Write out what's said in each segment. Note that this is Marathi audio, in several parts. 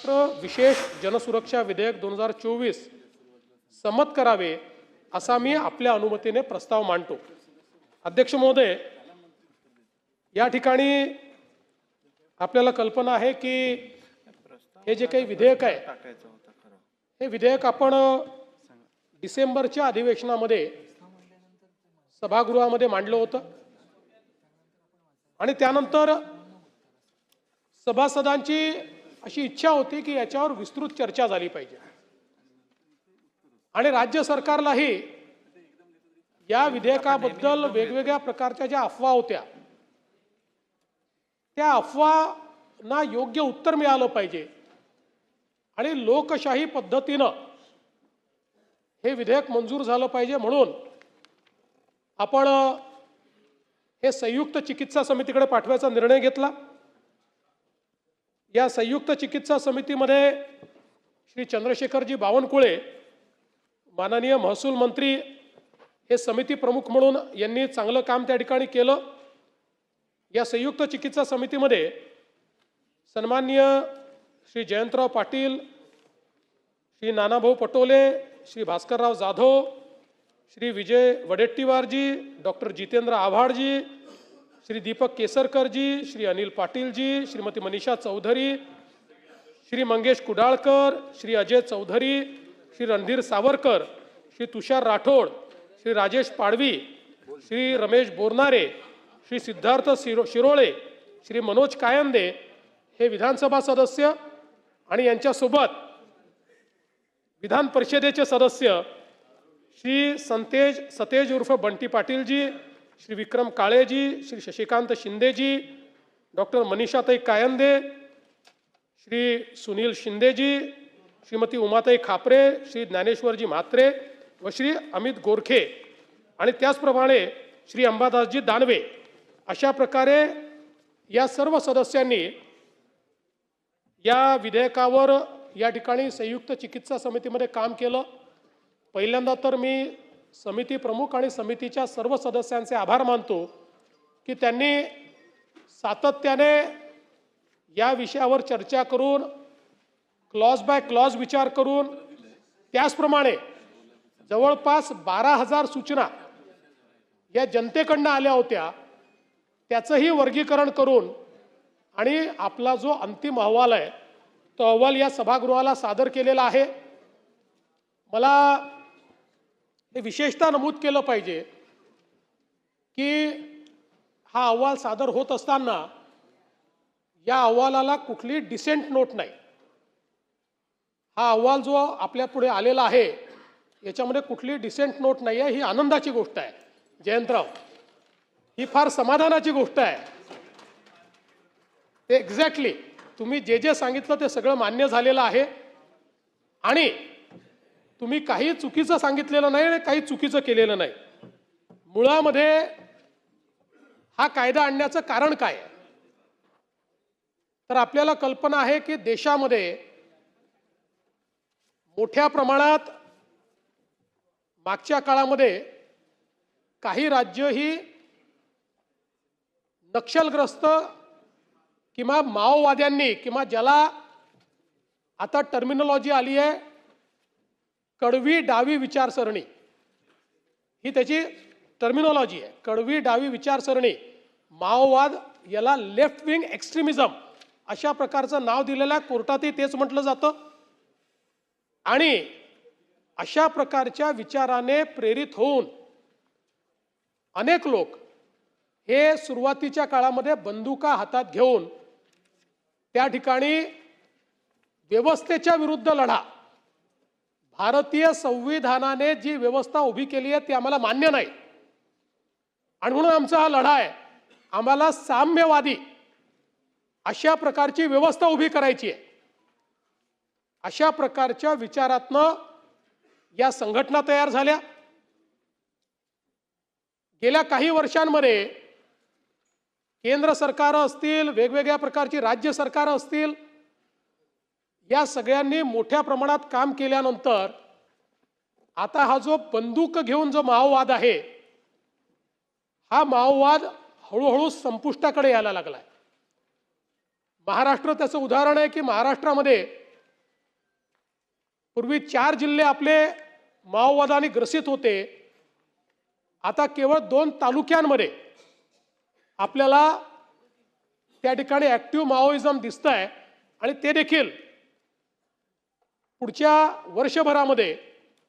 महाराष्ट्र विशेष जनसुरक्षा विधेयक 2024 संमत करावे असा मी आपल्या अनुमतीने प्रस्ताव मांडतो। अध्यक्ष महोदय, या ठिकाणी आपल्याला कल्पना आहे की हे जे काही विधेयक आहे हे विधेयक आपण डिसेंबरच्या अधिवेशनामध्ये सभागृहामध्ये मांडलं होतं आणि त्यानंतर सभासदांची अशी इच्छा होती की याच्यावर विस्तृत चर्चा झाली पाहिजे आणि राज्य सरकारलाही या विधेयकाबद्दल वेगवेगळ्या प्रकारच्या ज्या अफवा होत्या त्या अफवांना योग्य उत्तर मिळालं पाहिजे आणि लोकशाही पद्धतीनं हे विधेयक मंजूर झालं पाहिजे म्हणून आपण हे संयुक्त चिकित्सा समितीकडे पाठवायचा निर्णय घेतला। या संयुक्त चिकित्सा समितीमध्ये श्री चंद्रशेखरजी बावनकुळे माननीय महसूल मंत्री हे समिती प्रमुख म्हणून यांनी चांगलं काम त्या ठिकाणी केलं। या संयुक्त चिकित्सा समितीमध्ये सन्माननीय श्री जयंतराव पाटील, श्री नानाभाऊ पटोले, श्री भास्करराव जाधव, श्री विजय वडेट्टीवारजी, डॉक्टर जितेंद्र आव्हाडजी, श्री दीपक केसरकरजी, श्री अनिल पाटीलजी, श्रीमती मनीषा चौधरी, श्री मंगेश कुडाळकर, श्री अजय चौधरी, श्री रणधीर सावरकर, श्री तुषार राठोड, श्री राजेश पाडवी, श्री रमेश बोरनारे, श्री सिद्धार्थ शिरोळे, श्री मनोज कायंदे हे विधानसभा सदस्य आणि यांच्यासोबत विधान परिषदेचे सदस्य श्री सतेज उर्फ बंटी पाटीलजी, श्री विक्रम काळेजी, श्री शशिकांत शिंदेजी, डॉक्टर मनीषाताई कायंदे, श्री सुनील शिंदेजी, श्रीमती उमाताई खापरे, श्री ज्ञानेश्वरजी म्हात्रे व श्री अमित गोरखे आणि त्याचप्रमाणे श्री अंबादासजी दानवे अशा प्रकारे या सर्व सदस्यांनी या विधेयकावर या ठिकाणी संयुक्त चिकित्सा समितीमध्ये काम केलं। पहिल्यांदा तर मी समिती प्रमुख आणि समितीच्या सर्व सदस्यांचे आभार मानतो की त्यांनी सातत्याने या विषयावर चर्चा करून क्लॉज बाय क्लॉज विचार करून त्याचप्रमाणे जवळपास 12,000 सूचना या जनतेकडनं आल्या होत्या त्याचंही वर्गीकरण करून आणि आपला जो अंतिम अहवाल आहे तो अहवाल या सभागृहाला सादर केलेला आहे। मला हे विशेषतः नमूद केलं पाहिजे की हा अहवाल सादर होत असताना या अहवालाला कुठली डिसेंट नोट नाही। हा अहवाल जो आपल्या पुढे आलेला आहे याच्यामध्ये कुठली डिसेंट नोट नाही आहे, ही आनंदाची गोष्ट आहे। जयंतराव, ही फार समाधानाची गोष्ट आहे। ते एक्झॅक्टली तुम्ही जे जे सांगितलं ते सगळं मान्य झालेलं आहे आणि तुम्ही काही चुकीचं सांगितलेलं नाही आणि काही चुकीचं केलेलं नाही। मुळामध्ये हा कायदा आणण्याचं कारण काय आहे तर आपल्याला कल्पना आहे की देशामध्ये मोठ्या प्रमाणात मागच्या काळामध्ये काही राज्य ही नक्षलग्रस्त किंवा माओवाद्यांनी किंवा ज्याला आता टर्मिनॉलॉजी आली आहे कडवी डावी विचारसरणी, ही त्याची टर्मिनॉलॉजी आहे। कडवी डावी विचारसरणी, माओवाद, याला लेफ्ट विंग एक्स्ट्रीमिझम अशा प्रकारचं नाव दिलेलं कोर्टातही तेच म्हटलं जातं आणि अशा प्रकारच्या विचाराने प्रेरित होऊन अनेक लोक हे सुरुवातीच्या काळामध्ये बंदुका हातात घेऊन त्या ठिकाणी व्यवस्थेच्या विरुद्ध लढा, भारतीय संविधानाने जी व्यवस्था उभी केली आहे ती आम्हाला मान्य नाही आणि म्हणून आमचा हा लढा आहे, आम्हाला साम्यवादी अशा प्रकारची व्यवस्था उभी करायची आहे। अशा प्रकारच्या विचारातनं या संघटना तयार झाल्या। गेल्या काही वर्षांमध्ये केंद्र सरकार असतील, वेगवेगळ्या प्रकारची राज्य सरकार असतील, या सगळ्यांनी मोठ्या प्रमाणात काम केल्यानंतर आता हा जो बंदूक घेऊन जो माओवाद आहे हा माओवाद हळूहळू संपुष्टाकडे यायला लागलाय। महाराष्ट्र त्याचं उदाहरण आहे की महाराष्ट्रामध्ये पूर्वी 4 जिल्हे आपले माओवादाने ग्रसित होते, आता केवळ 2 तालुक्यांमध्ये आपल्याला त्या ठिकाणी ॲक्टिव्ह माओइझम दिसतंय आणि ते देखील पुढच्या वर्षभरामध्ये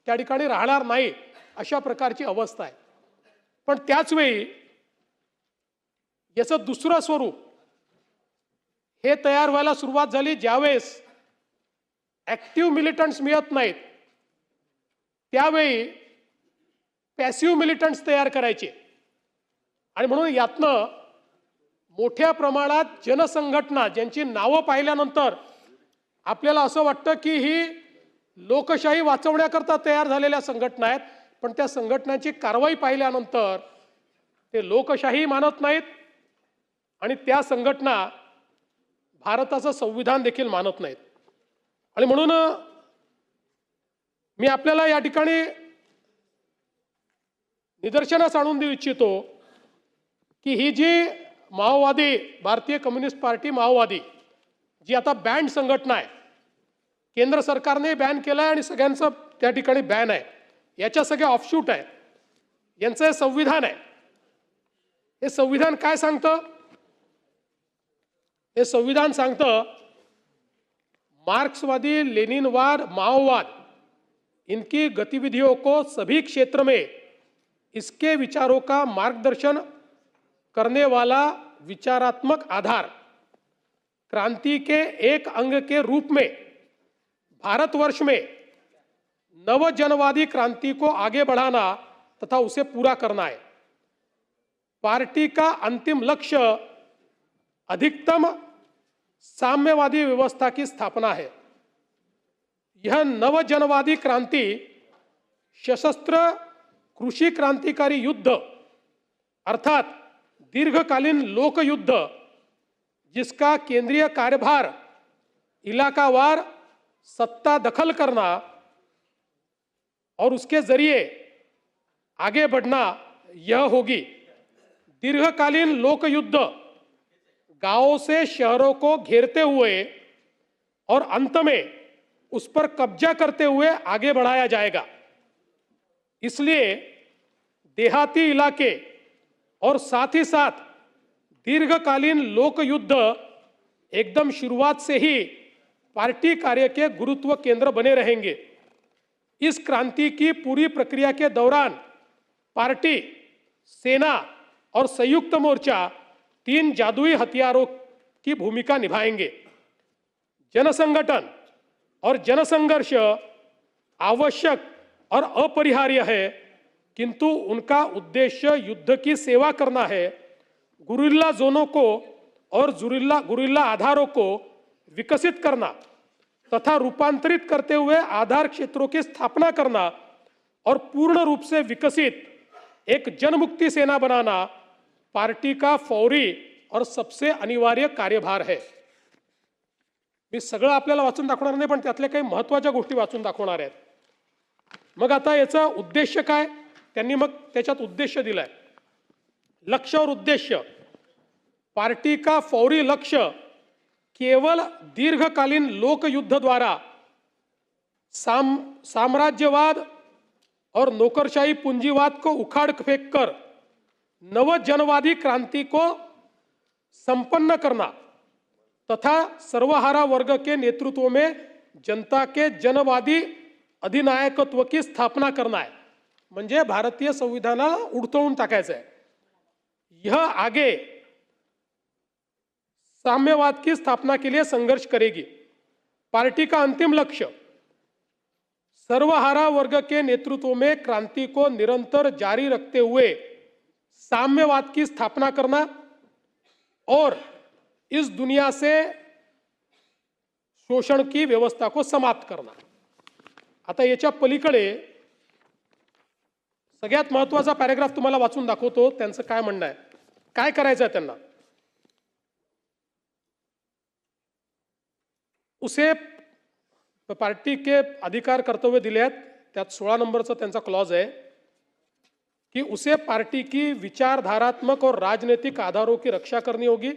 त्या ठिकाणी राहणार नाही अशा प्रकारची अवस्था आहे. पण त्याच वेळी याचं दुसरं स्वरूप हे तयार व्हायला सुरुवात झाली ज्यावेळेस ॲक्टिव्ह मिलिटंट्स मिळत नाहीत, त्यावेळी पॅसिव्ह मिलिटंट्स तयार करायचे. आणि म्हणून यातनं मोठ्या प्रमाणात जनसंघटना ज्यांची नावं पाहिल्यानंतर आपल्याला असं वाटतं की ही लोकशाही वाचवण्याकरता तयार झालेल्या संघटना आहेत, पण त्या संघटनांची कारवाई पाहिल्यानंतर ते लोकशाही मानत नाहीत आणि त्या संघटना भारताचं संविधान देखील मानत नाहीत. आणि म्हणून मी आपल्याला या ठिकाणी निदर्शनास आणून देऊ इच्छितो की ही जी माओवादी भारतीय कम्युनिस्ट पार्टी माओवादी जी आता बॅन्ड संघटना आहे, केंद्र सरकारने बॅन केलं आहे आणि सगळ्यांचं त्या ठिकाणी बॅन आहे, याच्या सगळ्या ऑफशूट आहे, यांचं हे संविधान आहे. हे संविधान काय सांगतं? हे संविधान सांगतं मार्क्सवादी लेनिनवाद माओवाद इनकी गतिविधियों को सभी क्षेत्र में इसके विचारों का मार्गदर्शन करने वाला विचारात्मक आधार क्रांति के एक अंग के रूप में भारतवर्ष में नवजनवादी क्रांति को आगे बढ़ाना तथा उसे पूरा करना है. पार्टी का अंतिम लक्ष्य अधिकतम साम्यवादी व्यवस्था की स्थापना है. यह नवजनवादी क्रांति सशस्त्र कृषि क्रांतिकारी युद्ध अर्थात दीर्घकालीन लोक युद्ध जिसका केंद्रीय कार्यभार इलाकावार सत्ता दखल करना और उसके जरिए आगे बढ़ना यह होगी. दीर्घकालीन लोक युद्ध गांवों से शहरों को घेरते हुए और अंत में उस पर कब्जा करते हुए आगे बढ़ाया जाएगा. इसलिए देहाती इलाके और साथ ही साथ दीर्घकालीन लोक युद्ध एकदम शुरुआत से ही पार्टी कार्य के गुरुत्व केंद्र बने रहेंगे. इस क्रांति की पूरी प्रक्रिया के दौरान पार्टी, सेना और संयुक्त मोर्चा 3 जादुई हथियारों की भूमिका निभाएंगे. जनसंगठन और जनसंघर्ष आवश्यक और अपरिहार्य है, किंतु उनका उद्देश्य युद्ध की सेवा करना है. गुरिल्ला जोनों को और गुरिल्ला आधारों को विकसित करना तथा रूपांतरित करते हुए आधार क्षेत्रों की स्थापना करना और पूर्ण रूप से विकसित एक जनमुक्ति सेना बनाना पार्टी का फौरी और सबसे अनिवार्य कार्यभार है. मी सगळं आपल्याला वाचून दाखवणार नाही, पण त्यातल्या काही महत्त्वाच्या गोष्टी वाचून दाखवणार आहेत. मग आता याचा उद्देश काय? त्यांनी मग त्याच्यात उद्देश दिलाय. लक्ष्य और उद्देश्य. पार्टी का फौरी लक्ष्य केवल दीर्घकालीन लोक युद्ध द्वारा साम्राज्यवाद और नौकरशाही पूंजीवाद को उखाड़ फेंक कर नवजनवादी क्रांति को संपन्न करना तथा सर्वहारा वर्ग के नेतृत्व में जनता के जनवादी अधिनायकत्व की स्थापना करना है. म्हणजे भारतीय संविधानाला उडतवून टाकायचं आहे. यह आगे साम्यवाद की स्थापना के लिए संघर्ष करेगी. पार्टी का अंतिम लक्ष्य सर्वहारा वर्ग के नेतृत्व में क्रांति को निरंतर जारी रखते हुए साम्यवाद की स्थापना करना और इस दुनिया से शोषण की व्यवस्था को समाप्त करना. आता याच्या पलीकडे सगळ्यात महत्त्वाचा पॅराग्राफ तुम्हाला वाचून दाखवतो. त्यांचं काय म्हणणं आहे, काय करायचं आहे त्यांना. उसे पार्टी के अधिकार कर्तव्य दिले आहेत. त्यात 16 नंबरचा त्यांचा क्लॉज आहे कि उसे पार्टी की विचारधारात्मक और राजनीतिक आधारों की रक्षा करनी होगी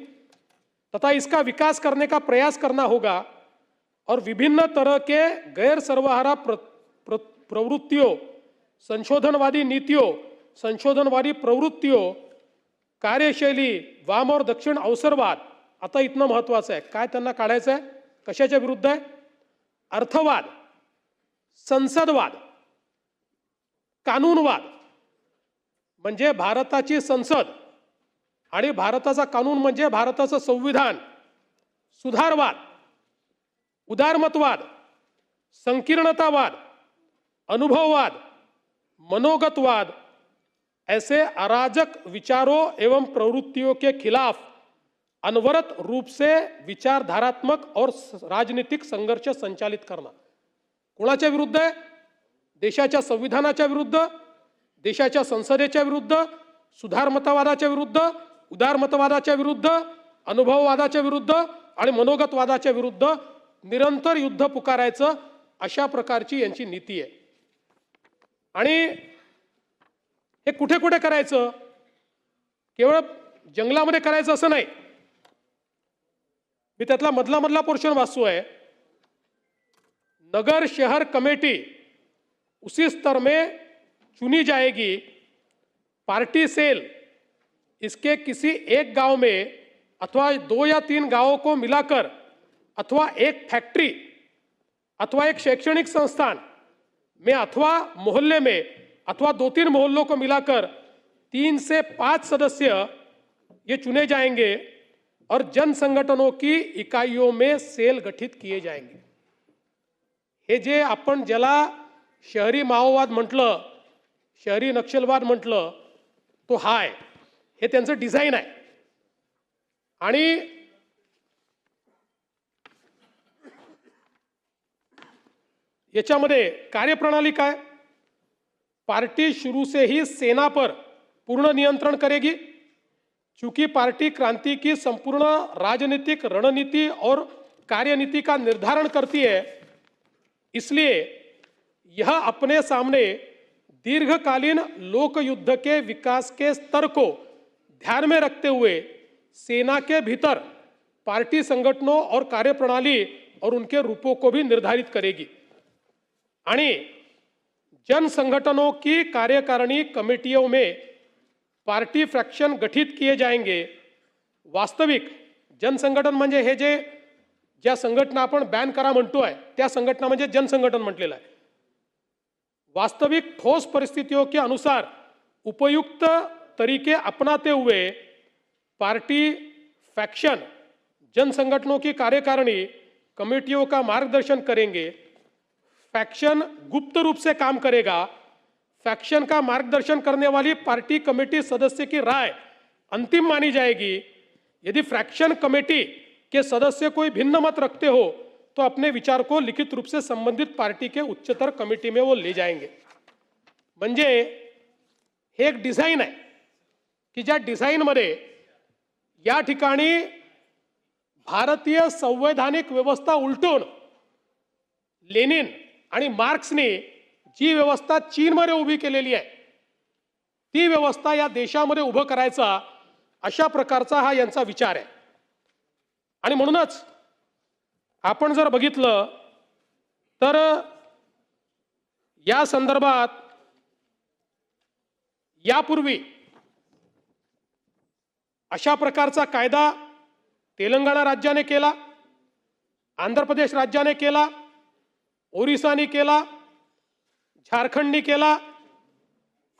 तथा इसका विकास करने का प्रयास करना होगा और विभिन्न तरह के गैर सर्वहारा प्रवृत्तियों, संशोधनवादी नीतियों, संशोधनवादी प्रवृत्तियों, कार्यशैली, वाम और दक्षिण अवसरवाद. आता इथनं महत्वाचं आहे, काय त्यांना काढायचं आहे, कशाच्या विरुद्ध आहे? अर्थवाद, संसदवाद, कानूनवाद. म्हणजे भारताची संसद आणि भारताचा कानून म्हणजे भारताचं संविधान, सुधारवाद, उदारमतवाद, संकीर्णतावाद, अनुभववाद, मनोगतवाद, ऐसे अराजक विचारों एवं प्रवृत्तियों के खिलाफ अनवरत रूप से विचारधारात्मक और राजनीतिक संघर्ष संचालित करना. कोणाच्या विरुद्ध आहे? देशाच्या संविधानाच्या विरुद्ध, देशाच्या संसदेच्या विरुद्ध, सुधारमतवादाच्या विरुद्ध, उदारमतवादाच्या विरुद्ध, अनुभववादाच्या विरुद्ध आणि मनोगतवादाच्या विरुद्ध निरंतर युद्ध पुकारायचं, अशा प्रकारची यांची नीती आहे. आणि हे कुठे कुठे करायचं? केवळ जंगलामध्ये करायचं असं नाही. मी त्यातला मधला पोर्शन वाचतोय. नगर शहर कमेटी उसी स्तर में चुनी जाएगी. पार्टी सेल इसके किसी एक गांव में अथवा 2 या 3 गांवों को मिलाकर अथवा एक फैक्ट्री अथवा एक शैक्षणिक संस्थान में अथवा मोहल्ले में अथवा 2-3 मोहल्लों को मिलाकर 3 से 5 सदस्य ये चुने जाएंगे और जन संगठनों की इकाइयों में सेल गठित किए जाएंगे. हे जे आपण ज्याला शहरी माओवाद म्हटलं, शहरी नक्षलवाद म्हटलं, तो हा आहे. हे त्यांचं डिझाईन आहे. आणि याच्यामध्ये कार्यप्रणाली काय? पार्टी शुरू से ही सेना पर पूर्ण नियंत्रण करेगी. चूंकि पार्टी क्रांति की संपूर्ण राजनीतिक रणनीति और कार्यनीति का निर्धारण करती है, इसलिए यह अपने सामने दीर्घकालीन लोक युद्ध के विकास के स्तर को ध्यान में रखते हुए सेना के भीतर पार्टी संगठनों और कार्यप्रणाली और उनके रूपों को भी निर्धारित करेगी. आणि जन संगठनों की कार्यकारिणी कमेटियों में पार्टी फ्रैक्शन गठित किए जाएंगे. वास्तविक जन संगठन म्हणजे हे जे ज्या संघटना आपण बॅन करा म्हणतोय त्या संघटना म्हणजे जन संगठन म्हटलेलं आहे. वास्तविक ठोस परिस्थितियों के अनुसार उपयुक्त तरीके अपनाते हुए पार्टी फैक्शन जन संगठनों की कार्यकारिणी कमेटियों का मार्गदर्शन करेंगे. फैक्शन गुप्त रूप से काम करेगा. फैक्शन का मार्गदर्शन करने वाली पार्टी कमेटी सदस्य की राय अंतिम मानी जाएगी. यदि फ्रैक्शन कमेटी के सदस्य कोई भिन्न मत रखते हो तो अपने विचार को लिखित रूप से संबंधित पार्टी के उच्चतर कमेटी में वो ले जाएंगे. म्हणजे हे एक डिझाईन आहे की ज्या डिझाईनमध्ये या ठिकाणी भारतीय संवैधानिक व्यवस्था उलटून लेनिन आणि मार्क्सने जी व्यवस्था चीनमध्ये उभी केलेली आहे ती व्यवस्था या देशामध्ये उभं करायचा, अशा प्रकारचा हा यांचा विचार आहे. आणि म्हणूनच आपण जर बघितलं तर या संदर्भात यापूर्वी अशा प्रकारचा कायदा तेलंगणा राज्याने केला, आंध्र प्रदेश राज्याने केला, ओरिसाने केला, झारखंडने केला.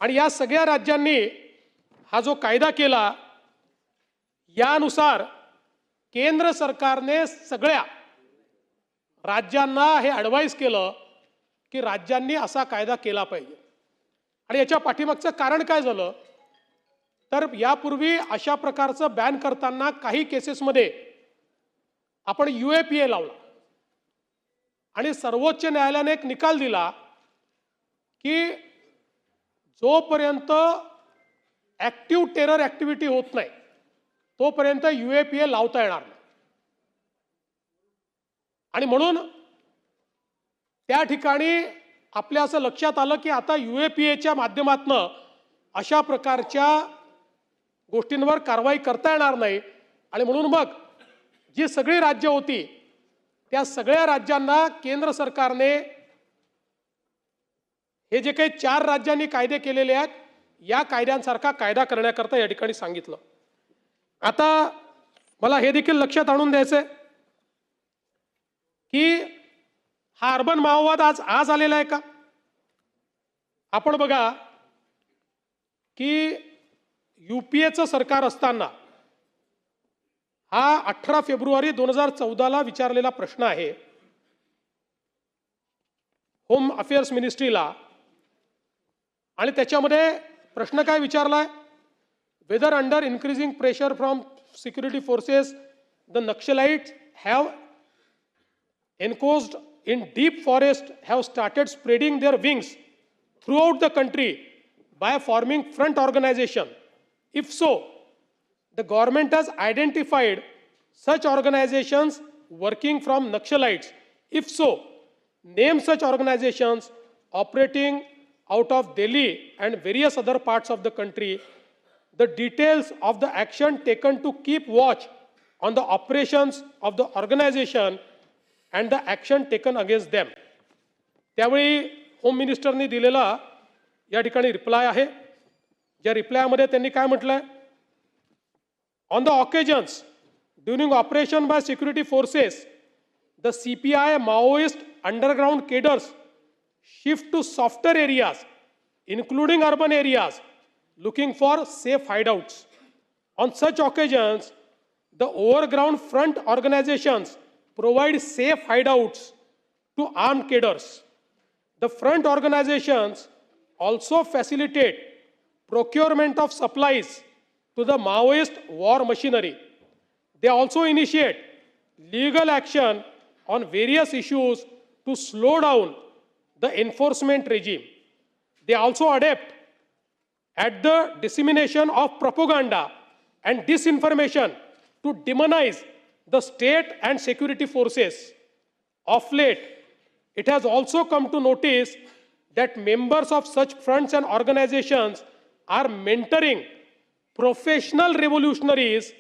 आणि या सगळ्या राज्यांनी हा जो कायदा केला यानुसार केंद्र सरकारने सगळ्या राज्यांना हे ॲडवाइस केलं की राज्यांनी असा कायदा केला पाहिजे. आणि याच्या पाठीमागचं कारण काय झालं तर यापूर्वी अशा प्रकारचं बॅन करताना काही केसेसमध्ये आपण UAPA लावला आणि सर्वोच्च न्यायालयाने एक निकाल दिला की जोपर्यंत ॲक्टिव्ह टेरर ॲक्टिव्हिटी होत नाही तोपर्यंत UAPA लावता येणार नाही. आणि म्हणून त्या ठिकाणी आपल्या असं लक्षात आलं की आता UAPAच्या माध्यमातून अशा प्रकारच्या गोष्टींवर कारवाई करता येणार नाही. आणि म्हणून मग जी सगळी राज्य होती त्या सगळ्या राज्यांना केंद्र सरकारने हे जे काही 4 राज्यांनी कायदे केलेले आहेत या कायद्यांसारखा कायदा करण्याकरता या ठिकाणी सांगितलं. आता मला हे देखील लक्षात आणून द्यायचंय की हा अर्बन माओवाद आज आलेला आहे का? आपण बघा की UPAचं सरकार असताना हा 18 फेब्रुवारी 2014ला विचारलेला प्रश्न आहे होम अफेअर्स मिनिस्ट्रीला, आणि त्याच्यामध्ये प्रश्न काय विचारलाय? Whether under increasing pressure from security forces the naxalites have enclosed in deep forest have started spreading their wings throughout the country by forming front organization. If so, the government has identified such organizations working from Naxalites. If so, name such organizations operating out of Delhi and various other parts of the country. The details of the action taken to keep watch on the operations of the organization and the action taken against them. त्यावेळी होम मिनिस्टरनी दिलेला या ठिकाणी रिप्लाय आहे, ज्या रिप्लायमध्ये त्यांनी काय म्हटलंय? On the occasions during operation by security forces the CPI Maoist underground cadres shift to softer areas including urban areas looking for safe hideouts. On such occasions the overground front organizations provide safe hideouts to armed cadres. The front organizations also facilitate procurement of supplies to the Maoist war machinery. They also initiate legal action on various issues to slow down the enforcement regime. They also adapt at the dissemination of propaganda and disinformation to demonize the state and security forces. Of late, it has also come to notice that members of such fronts and organizations are mentoring professional revolutionaries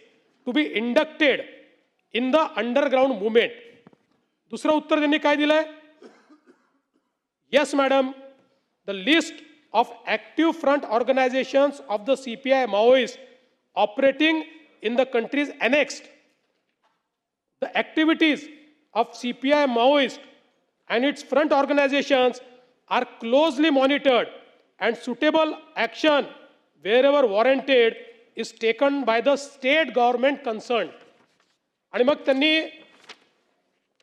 to be inducted in the underground movement. दुसरं उत्तर त्यांनी काय दिलंय? Yes, madam, the list of active front organizations of the CPI Maoists operating in the country is annexed. The activities of CPI Maoist and its front organizations are closely monitored and suitable action wherever warranted is taken by the state government concerned. आणि मग त्यांनी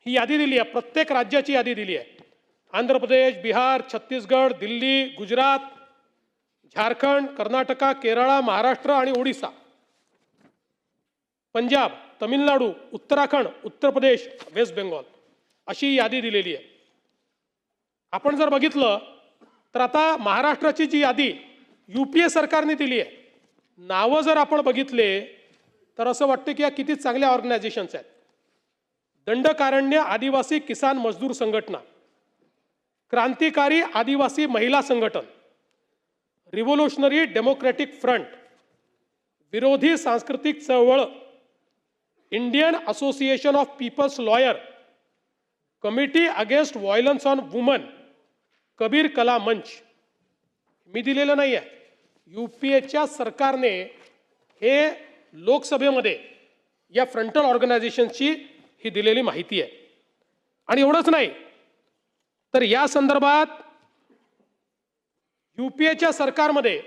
ही यादी दिली आहे, प्रत्येक राज्याची यादी दिली आहे. आंध्र प्रदेश, बिहार, छत्तीसगड, दिल्ली, गुजरात, झारखंड, कर्नाटका, केरळ, महाराष्ट्र आणि ओडिसा, पंजाब, तमिळनाडू, उत्तराखंड, उत्तर प्रदेश, वेस्ट बेंगॉल अशी यादी दिलेली आहे. आपण जर बघितलं तर आता महाराष्ट्राची जी यादी UPA सरकारने दिली आहे, नावं जर आपण बघितले तर असं वाटतं की या किती चांगल्या ऑर्गनायझेशन्स आहेत. दंडकारण्य आदिवासी किसान मजदूर संघटना, क्रांतिकारी आदिवासी महिला संघटन, रिव्होल्युशनरी डेमोक्रेटिक फ्रंट, विरोधी सांस्कृतिक चळवळ, Indian association of peoples lawyer, committee against violence on women, Kabir Kala Manch. मी दिलेलं नाही आहे, UPAच्या सरकारने हे लोकसभेमध्ये या फ्रंटल ऑर्गनायझेशनची ही दिलेली माहिती आहे. आणि एवढंच नाही तर या संदर्भात UPAच्या सरकारमध्ये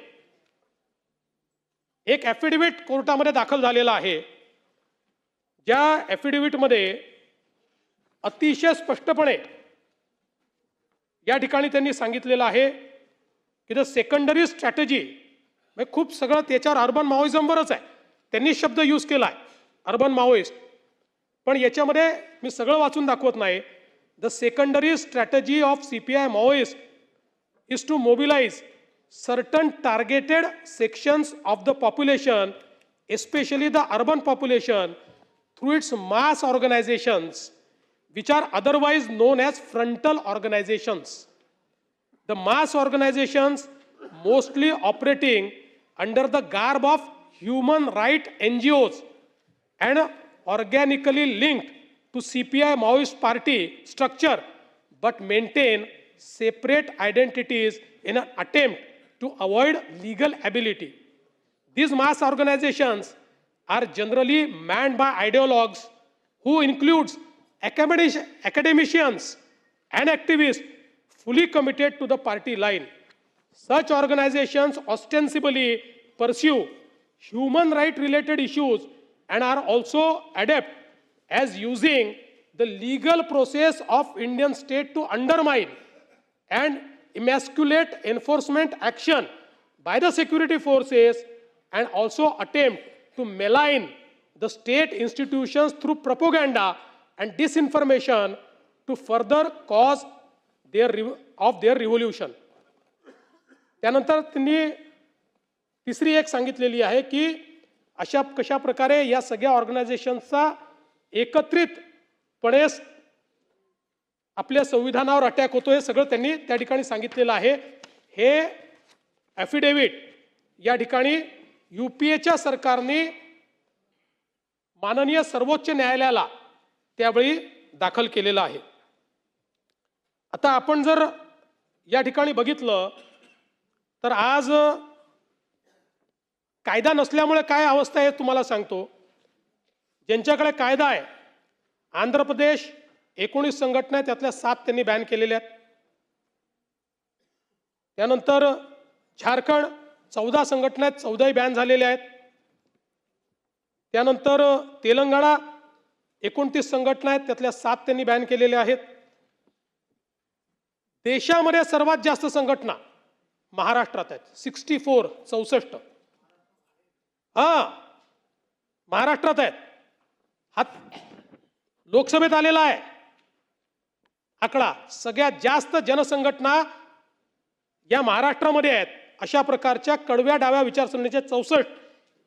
एक ॲफिडेव्हिट कोर्टामध्ये दाखल झालेला आहे, ज्या ॲफिडेव्हिटमध्ये अतिशय स्पष्टपणे या ठिकाणी त्यांनी सांगितलेलं आहे की द सेकंडरी स्ट्रॅटेजी, म्हणजे खूप सगळं त्याच्यावर अर्बन माओइझमवरच आहे, त्यांनी शब्द यूज केला आहे अर्बन माओइस्ट, पण याच्यामध्ये मी सगळं वाचून दाखवत नाही. The secondary strategy of CPI Maoist is to mobilize certain targeted sections of the population, especially the urban population, through its mass organizations, which are otherwise known as frontal organizations. The mass organizations mostly operating under the garb of human rights NGOs and organically linked to CPI Maoist party structure but maintain separate identities in an attempt to avoid legal ability. These mass organizations are generally manned by ideologues who includes academicians and activists fully committed to the party line. Such organizations ostensibly pursue human right related issues and are also adept as using the legal process of Indian state to undermine and emasculate enforcement action by the security forces and also attempt to malign the state institutions through propaganda and disinformation to further cause their revolution. त्यानंतर त्यांनी तिसरी एक सांगितलेली आहे की कशा प्रकारे या सगळ्या ऑर्गनायझेशनचा एकत्रितपणे आपल्या संविधानावर अटॅक होतो हे सगळं त्यांनी त्या ठिकाणी सांगितलेलं आहे. हे ॲफिडेव्हिट या ठिकाणी UPAच्या सरकारने माननीय सर्वोच्च न्यायालयाला त्यावेळी दाखल केलेलं आहे. आता आपण जर या ठिकाणी बघितलं तर आज कायदा नसल्यामुळे काय अवस्था आहे तुम्हाला सांगतो. ज्यांच्याकडे कायदा आहे, आंध्र प्रदेश 19 संघटना आहेत, त्यातल्या 7 त्यांनी बॅन केलेल्या आहेत. त्यानंतर झारखंड 14 संघटना आहेत, 14ही बॅन झालेल्या आहेत. त्यानंतर तेलंगणा 29 संघटना आहेत, त्यातल्या 7 त्यांनी बॅन केलेल्या आहेत. देशामध्ये सर्वात जास्त संघटना महाराष्ट्रात आहेत, 64. महाराष्ट्रात आहेत. हा लोकसभेत आलेला आहे आकडा. सगळ्यात जास्त जनसंघटना या महाराष्ट्रामध्ये आहेत. अशा प्रकारच्या कडव्या डाव्या विचारसरणीचे 64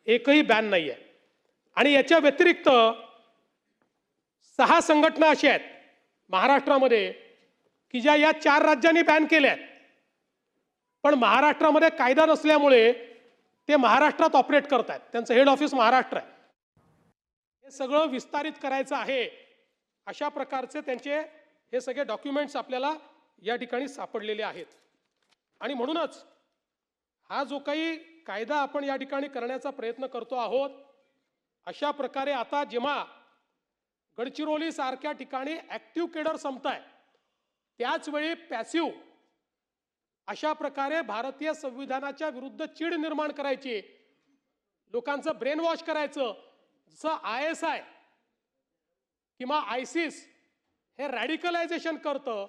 एकही बॅन नाही आहे. आणि याच्या व्यतिरिक्त 6 संघटना अशा आहेत महाराष्ट्रामध्ये की ज्या या 4 राज्यांनी बॅन केल्या आहेत, पण महाराष्ट्रामध्ये कायदा नसल्यामुळे ते महाराष्ट्रात ऑपरेट करतात. त्यांचं हेड ऑफिस महाराष्ट्र आहे. हे सगळं विस्तारित करायचं आहे. अशा प्रकारचे त्यांचे हे सगळे डॉक्युमेंट्स आपल्याला या ठिकाणी सापडलेले आहेत. आणि म्हणूनच हा जो काही कायदा आपण या ठिकाणी करण्याचा प्रयत्न करतो आहोत, अशा प्रकारे आता जेव्हा गडचिरोली सारख्या ठिकाणी ऍक्टिव्ह केडर संपताय, त्याच वेळी पॅसिव्ह अशा प्रकारे भारतीय संविधानाच्या विरुद्ध चीड निर्माण करायची, लोकांचं ब्रेन वॉश करायचं. जसं ISI किंवा ISIS हे रॅडिकलायझेशन करतं,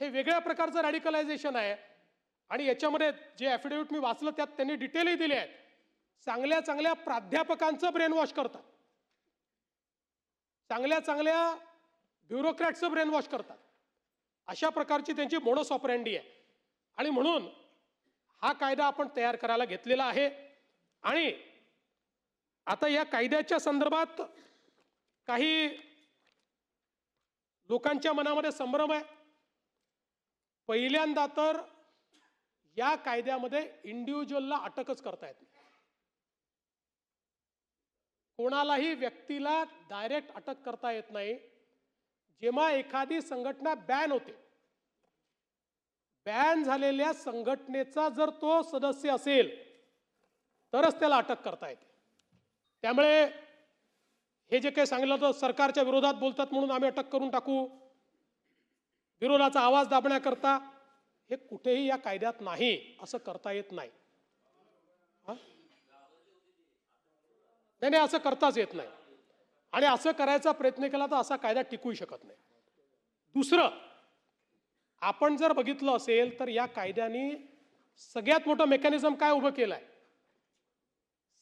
हे वेगळ्या प्रकारचं रॅडिकलायझेशन आहे. आणि याच्यामध्ये जे ॲफिडेव्हिट मी वाचलं त्यात त्यांनी डिटेलही दिले आहेत. चांगल्या चांगल्या प्राध्यापकांचं ब्रेन वॉश करतात, चांगल्या चांगल्या ब्युरोक्रॅटचं ब्रेन वॉश करतात. अशा प्रकारची त्यांची मोडस ऑपरँडी आहे. आणि म्हणून हा कायदा आपण तयार करायला घेतलेला आहे. आणि आता या कायद्याच्या संदर्भात काही लोकांच्या मनामध्ये संभ्रम आहे. पहिल्यांदा तर या कायद्यामध्ये इंडिव्हिज्युअलला अटकच करता येत नाही. कोणालाही व्यक्तीला डायरेक्ट अटक करता येत नाही. जेव्हा एखादी संघटना बॅन होते, बॅन झालेल्या संघटनेचा जर तो सदस्य असेल तरच त्याला अटक करता येते. त्यामुळे हे जे काही सांगितलं होतं सरकारच्या विरोधात बोलतात म्हणून आम्ही अटक करून टाकू, विरोधाचा आवाज दाबण्याकरता, हे कुठेही या कायद्यात नाही. असं करता येत नाही. नाही, असं करताच येत नाही. आणि असं करायचा प्रयत्न केला तर असा कायदा टिकू शकत नाही. दुसरं, आपण जर बघितलं असेल तर या कायद्याने सगळ्यात मोठं मेकॅनिझम काय उभं केलंय?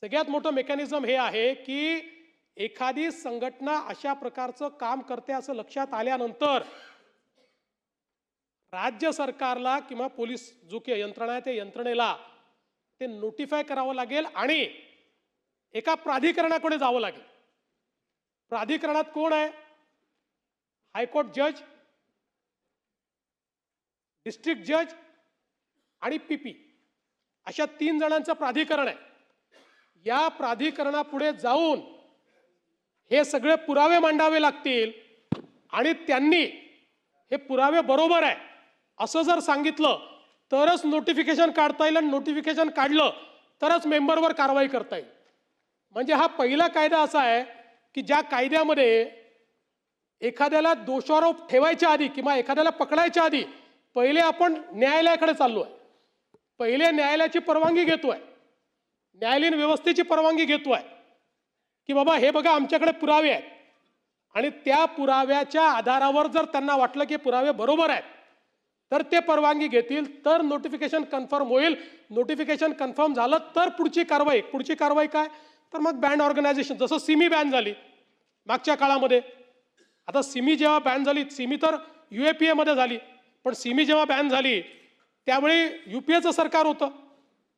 सगळ्यात मोठं मेकॅनिझम हे आहे की एखादी संघटना अशा प्रकारचं काम करते असं लक्षात आल्यानंतर राज्य सरकारला किंवा पोलीस जो काही यंत्रणा आहे त्या यंत्रणेला ते नोटिफाय करावं लागेल आणि एका प्राधिकरणाकडे जावं लागेल. प्राधिकरणात कोण आहे? हायकोर्ट जज, डिस्ट्रिक्ट जज आणि PP अशा 3 जणांचं प्राधिकरण आहे. या प्राधिकरणापुढे जाऊन हे सगळे पुरावे मांडावे लागतील आणि त्यांनी हे पुरावे बरोबर आहे असं जर सांगितलं तरच नोटिफिकेशन काढता येईल, आणि नोटिफिकेशन काढलं तरच मेंबरवर कारवाई करता येईल. म्हणजे हा पहिला कायदा असा आहे की ज्या कायद्यामध्ये एखाद्याला दोषारोप ठेवायच्या आधी किंवा एखाद्याला पकडायच्या आधी पहिले आपण न्यायालयाकडे चाललो आहे, पहिले न्यायालयाची परवानगी घेतोय, न्यायालयीन व्यवस्थेची परवानगी घेतोय की बाबा हे बघा आमच्याकडे पुरावे आहेत, आणि त्या पुराव्याच्या आधारावर जर त्यांना वाटलं की पुरावे बरोबर आहेत तर ते परवानगी घेतील, तर नोटिफिकेशन कन्फर्म होईल. नोटिफिकेशन कन्फर्म झालं तर पुढची कारवाई काय, तर मग बँड ऑर्गनायझेशन, जसं सिमी बॅन झाली मागच्या काळामध्ये. आता सिमी जेव्हा बॅन झाली, सिमी तर UAPA मध्ये झाली, पण सिमी जेव्हा बॅन झाली त्यावेळी UPAचं सरकार होतं.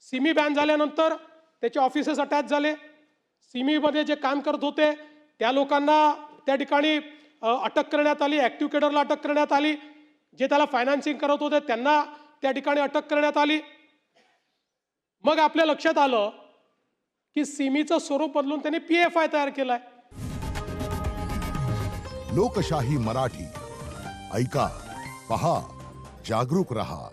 सिमी बॅन झाल्यानंतर त्याचे ऑफिसेस अटॅच झाले, सिमीमध्ये जे काम करत होते त्या लोकांना त्या ठिकाणी अटक करण्यात आली, ॲक्टिव्ह केडरला अटक करण्यात आली, जे त्याला फायनान्सिंग करत होते त्यांना त्या ठिकाणी अटक करण्यात आली. मग आपल्या लक्षात आलं की सिमीचं स्वरूप बदलून त्यांनी PFI तयार केलाय. लोकशाही मराठी ऐका, पहा, जागरूक रहा.